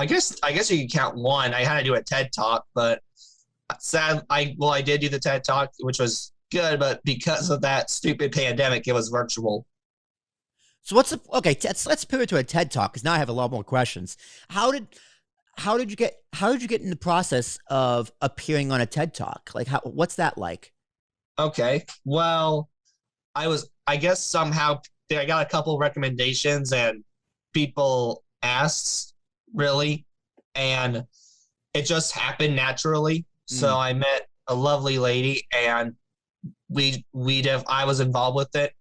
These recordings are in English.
I guess you can count one. I had to do a TED Talk, but I did do the TED Talk, which was good, but because of that stupid pandemic, it was virtual. So okay? Let's pivot to a TED Talk because now I have a lot more questions. How did how did you get in the process of appearing on a TED Talk? Like what's that like? Okay, well, I guess somehow I got a couple recommendations and people asked really, and it just happened naturally. So Mm. I met a lovely lady, and I was involved with it.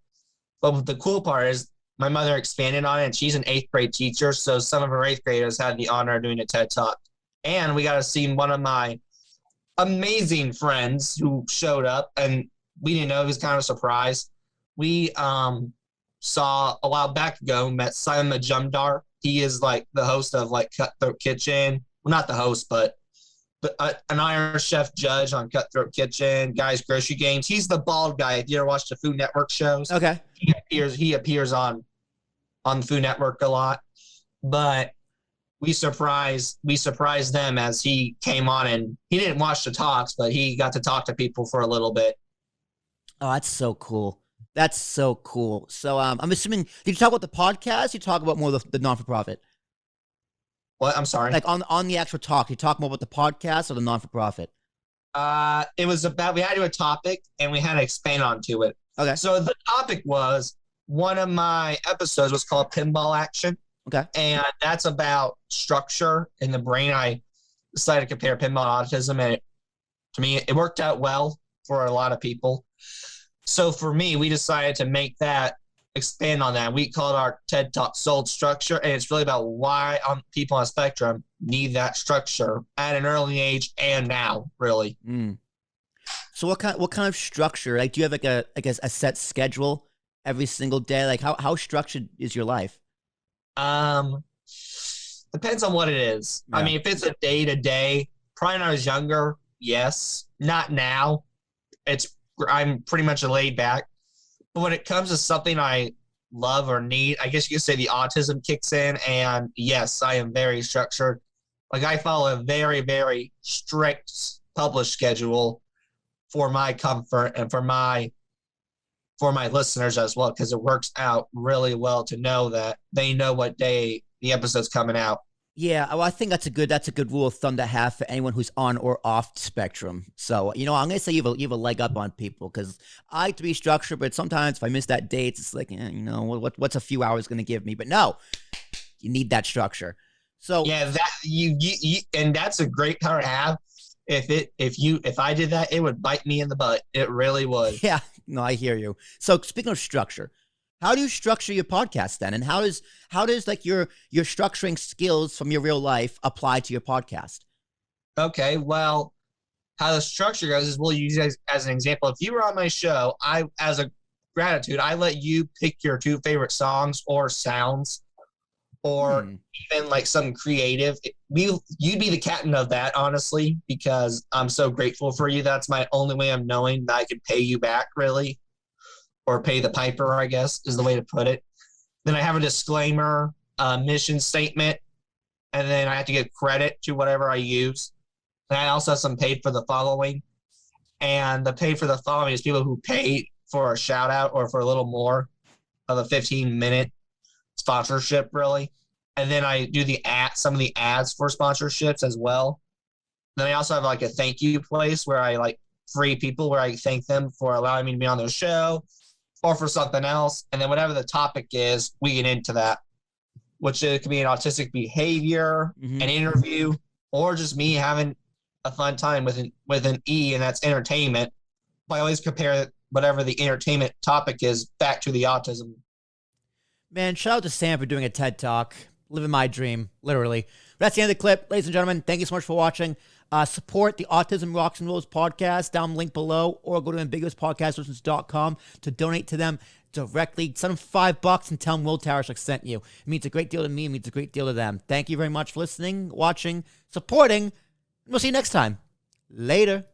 But the cool part is my mother expanded on it, and she's an eighth grade teacher. So some of her eighth graders had the honor of doing a TED Talk. And we got to see one of my amazing friends who showed up, and we didn't know. It was kind of a surprise. We saw a while back ago, met Simon Majumdar. He is like the host of like Cutthroat Kitchen. Well, not the host, but an Iron Chef judge on Cutthroat Kitchen, Guys Grocery Games. He's the bald guy. If you ever watch the Food Network shows, Okay. He appears on the Food Network a lot. But we surprised them as he came on, and he didn't watch the talks, but he got to talk to people for a little bit. Oh, that's so cool. That's so cool. So I'm assuming, did you talk about the podcast? You talk about more the non-for-profit? What? I'm sorry. Like on the actual talk, you talk more about the podcast or the non-for-profit? It was about, we had to do a topic and we had to expand onto it. Okay. So the topic was, one of my episodes was called Pinball Action. Okay. And that's about structure in the brain. I decided to compare pinball and autism, and to me, it worked out well for a lot of people. So for me, we decided to make that, expand on that. We called our TED Talk Soul Structure, and it's really about why people on a spectrum need that structure at an early age and now, really. Mm. So what kind of structure? Like, do you have like a set schedule every single day? Like how structured is your life? Depends on what it is. Yeah. I mean, if it's a day to day, probably when I was younger, yes. Not now. I'm pretty much a laid back. But when it comes to something I love or need, I guess you could say the autism kicks in, and yes, I am very structured. Like, I follow a very, very strict published schedule for my comfort and for my listeners as well, because it works out really well to know that they know what day the episode's coming out. Yeah, well, I think that's a good rule of thumb to have for anyone who's on or off the spectrum. So, I'm gonna say you have a leg up on people, because I like to be structured, but sometimes if I miss that date, it's like, what's a few hours gonna give me? But no, you need that structure. So yeah, that you and that's a great power to have. If I did that, it would bite me in the butt. It really would. Yeah, no, I hear you. So speaking of structure, how do you structure your podcast then? And how does like your structuring skills from your real life apply to your podcast? Okay, well, how the structure goes is, we'll use as an example. If you were on my show, as a gratitude, I let you pick your 2 favorite songs or sounds, or even like something creative. You'd be the captain of that, honestly, because I'm so grateful for you. That's my only way of knowing that I could pay you back, really. Or pay the piper, I guess, is the way to put it. Then I have a disclaimer, mission statement, and then I have to give credit to whatever I use. And I also have some paid for the following. And the paid for the following is people who pay for a shout out or for a little more of a 15-minute sponsorship, really. And then I do some of the ads for sponsorships as well. Then I also have like a thank you place where I like free people, where I thank them for allowing me to be on their show or for something else. And then whatever the topic is, we get into that, which it could be an autistic behavior, an interview, or just me having a fun time with an E, and that's entertainment. But I always compare whatever the entertainment topic is back to the autism. Man, shout out to Sam for doing a TED Talk. Living my dream, literally. But that's the end of the clip. Ladies and gentlemen, thank you so much for watching. Support the Autism Rocks and Rolls podcast down link below, or go to ambiguouspodcastlisteners.com to donate to them directly. Send them $5 and tell them Will Tarashuk sent you. It means a great deal to me. It means a great deal to them. Thank you very much for listening, watching, supporting. We'll see you next time. Later.